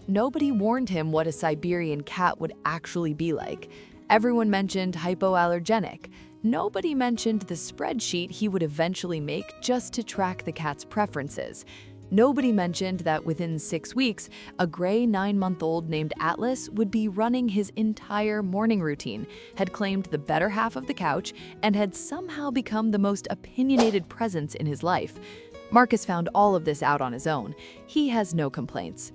Nobody warned him what a Siberian cat would actually be like. Everyone mentioned hypoallergenic. Nobody mentioned the spreadsheet he would eventually make just to track the cat's preferences. Nobody mentioned that within 6 weeks, a gray 9-month-old named Atlas would be running his entire morning routine, had claimed the better half of the couch, and had somehow become the most opinionated presence in his life. Marcus found all of this out on his own. He has no complaints.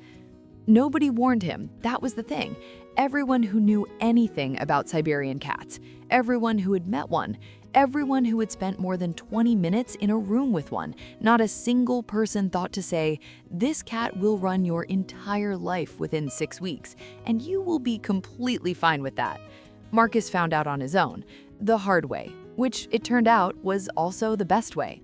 Nobody warned him, that was the thing. Everyone who knew anything about Siberian cats, everyone who had met one, everyone who had spent more than 20 minutes in a room with one, not a single person thought to say, this cat will run your entire life within 6 weeks, and you will be completely fine with that. Marcus found out on his own, the hard way, which it turned out was also the best way.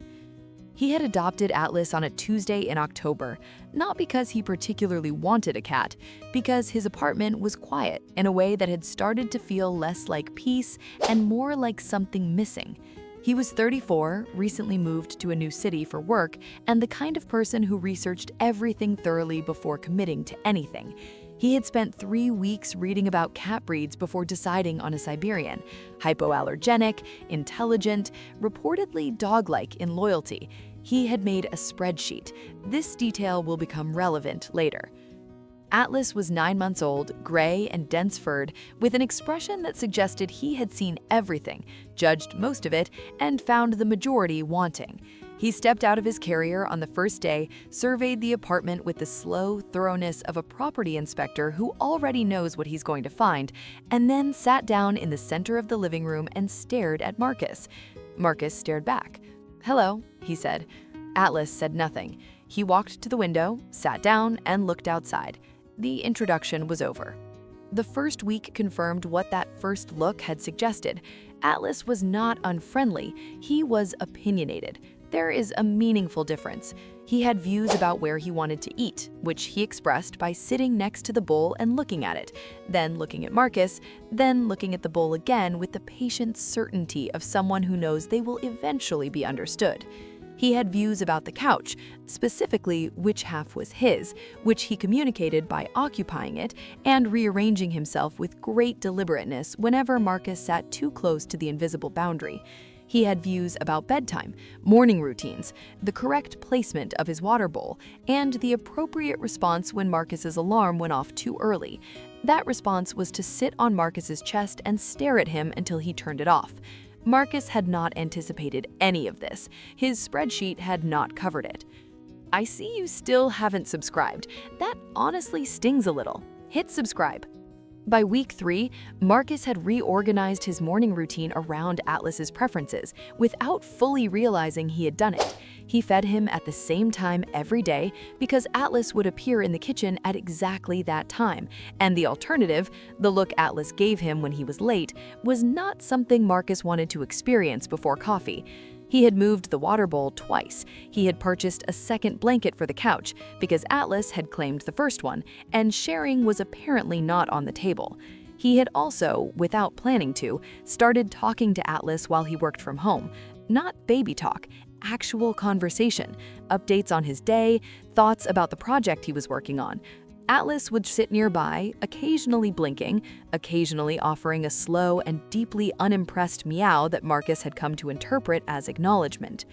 He had adopted Atlas on a Tuesday in October, not because he particularly wanted a cat, because his apartment was quiet in a way that had started to feel less like peace and more like something missing. He was 34, recently moved to a new city for work, and the kind of person who researched everything thoroughly before committing to anything. He had spent 3 weeks reading about cat breeds before deciding on a Siberian. Hypoallergenic, intelligent, reportedly dog-like in loyalty. He had made a spreadsheet. This detail will become relevant later. Atlas was 9 months old, gray and dense-furred, with an expression that suggested he had seen everything, judged most of it, and found the majority wanting. He stepped out of his carrier on the first day, surveyed the apartment with the slow thoroughness of a property inspector who already knows what he's going to find, and then sat down in the center of the living room and stared at Marcus. Marcus stared back. "Hello," he said. Atlas said nothing. He walked to the window, sat down, and looked outside. The introduction was over. The first week confirmed what that first look had suggested. Atlas was not unfriendly, he was opinionated. There is a meaningful difference. He had views about where he wanted to eat, which he expressed by sitting next to the bowl and looking at it, then looking at Marcus, then looking at the bowl again with the patient certainty of someone who knows they will eventually be understood. He had views about the couch, specifically which half was his, which he communicated by occupying it and rearranging himself with great deliberateness whenever Marcus sat too close to the invisible boundary. He had views about bedtime, morning routines, the correct placement of his water bowl, and the appropriate response when Marcus's alarm went off too early. That response was to sit on Marcus's chest and stare at him until he turned it off. Marcus had not anticipated any of this. His spreadsheet had not covered it. I see you still haven't subscribed. That honestly stings a little. Hit subscribe. By week 3, Marcus had reorganized his morning routine around Atlas's preferences without fully realizing he had done it. He fed him at the same time every day because Atlas would appear in the kitchen at exactly that time, and the alternative, the look Atlas gave him when he was late, was not something Marcus wanted to experience before coffee. He had moved the water bowl twice. He had purchased a second blanket for the couch because Atlas had claimed the first one, and sharing was apparently not on the table. He had also, without planning to, started talking to Atlas while he worked from home. Not baby talk, actual conversation, updates on his day, thoughts about the project he was working on. Atlas would sit nearby, occasionally blinking, occasionally offering a slow and deeply unimpressed meow that Marcus had come to interpret as acknowledgement.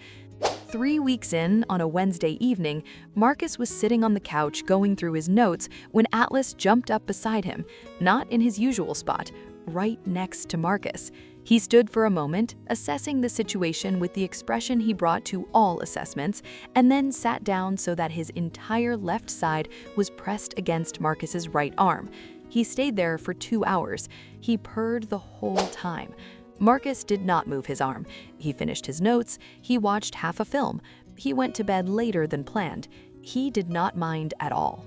3 weeks in, on a Wednesday evening, Marcus was sitting on the couch going through his notes when Atlas jumped up beside him, not in his usual spot, right next to Marcus. He stood for a moment, assessing the situation with the expression he brought to all assessments, and then sat down so that his entire left side was pressed against Marcus's right arm. He stayed there for 2 hours. He purred the whole time. Marcus did not move his arm. He finished his notes. He watched half a film. He went to bed later than planned. He did not mind at all.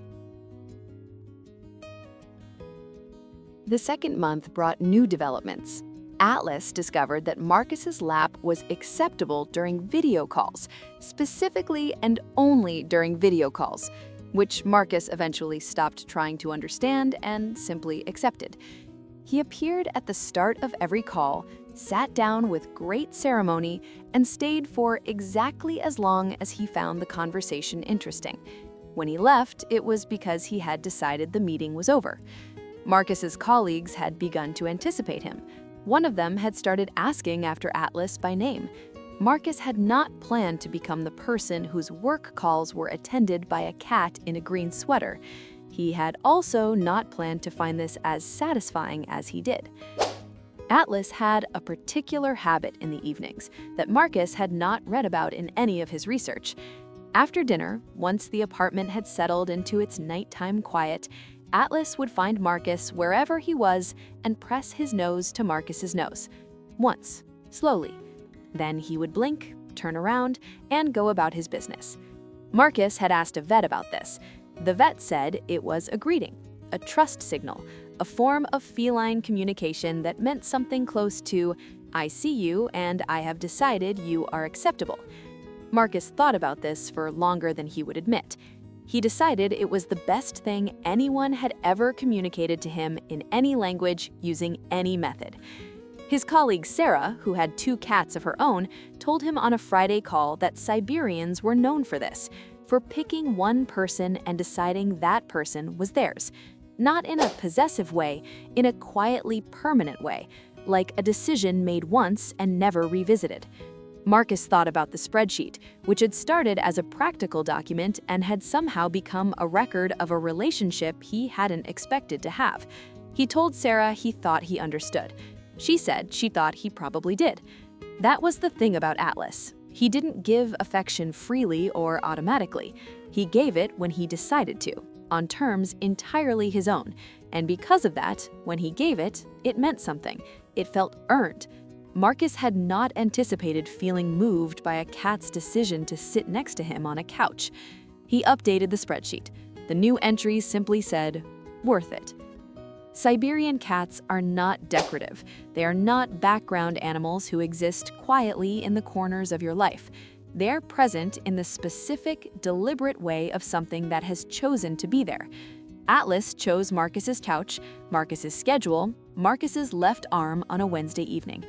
The second month brought new developments. Atlas discovered that Marcus's lap was acceptable during video calls, specifically and only during video calls, which Marcus eventually stopped trying to understand and simply accepted. He appeared at the start of every call, sat down with great ceremony, and stayed for exactly as long as he found the conversation interesting. When he left, it was because he had decided the meeting was over. Marcus's colleagues had begun to anticipate him. One of them had started asking after Atlas by name. Marcus had not planned to become the person whose work calls were attended by a cat in a green sweater. He had also not planned to find this as satisfying as he did. Atlas had a particular habit in the evenings that Marcus had not read about in any of his research. After dinner, once the apartment had settled into its nighttime quiet, Atlas would find Marcus wherever he was and press his nose to Marcus's nose. Once, slowly. Then he would blink, turn around, and go about his business. Marcus had asked a vet about this. The vet said it was a greeting, a trust signal, a form of feline communication that meant something close to, "I see you and I have decided you are acceptable." Marcus thought about this for longer than he would admit. He decided it was the best thing anyone had ever communicated to him in any language using any method. His colleague Sarah, who had 2 cats of her own, told him on a Friday call that Siberians were known for this, for picking one person and deciding that person was theirs. Not in a possessive way, in a quietly permanent way, like a decision made once and never revisited. Marcus thought about the spreadsheet, which had started as a practical document and had somehow become a record of a relationship he hadn't expected to have. He told Sarah he thought he understood. She said she thought he probably did. That was the thing about Atlas. He didn't give affection freely or automatically. He gave it when he decided to, on terms entirely his own. And because of that, when he gave it, it meant something. It felt earned. Marcus had not anticipated feeling moved by a cat's decision to sit next to him on a couch. He updated the spreadsheet. The new entries simply said, "Worth it." Siberian cats are not decorative. They are not background animals who exist quietly in the corners of your life. They're present in the specific, deliberate way of something that has chosen to be there. Atlas chose Marcus's couch, Marcus's schedule, Marcus's left arm on a Wednesday evening.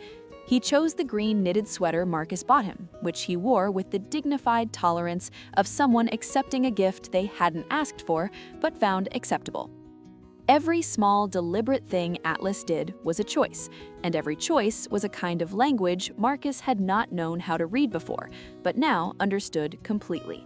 He chose the green knitted sweater Marcus bought him, which he wore with the dignified tolerance of someone accepting a gift they hadn't asked for but found acceptable. Every small, deliberate thing Atlas did was a choice, and every choice was a kind of language Marcus had not known how to read before, but now understood completely.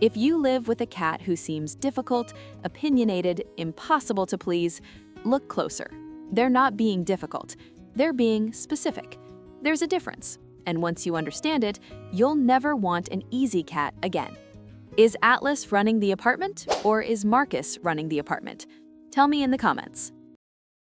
If you live with a cat who seems difficult, opinionated, impossible to please, look closer. They're not being difficult. They're being specific. There's a difference, and once you understand it, you'll never want an easy cat again. Is Atlas running the apartment, or is Marcus running the apartment? Tell me in the comments.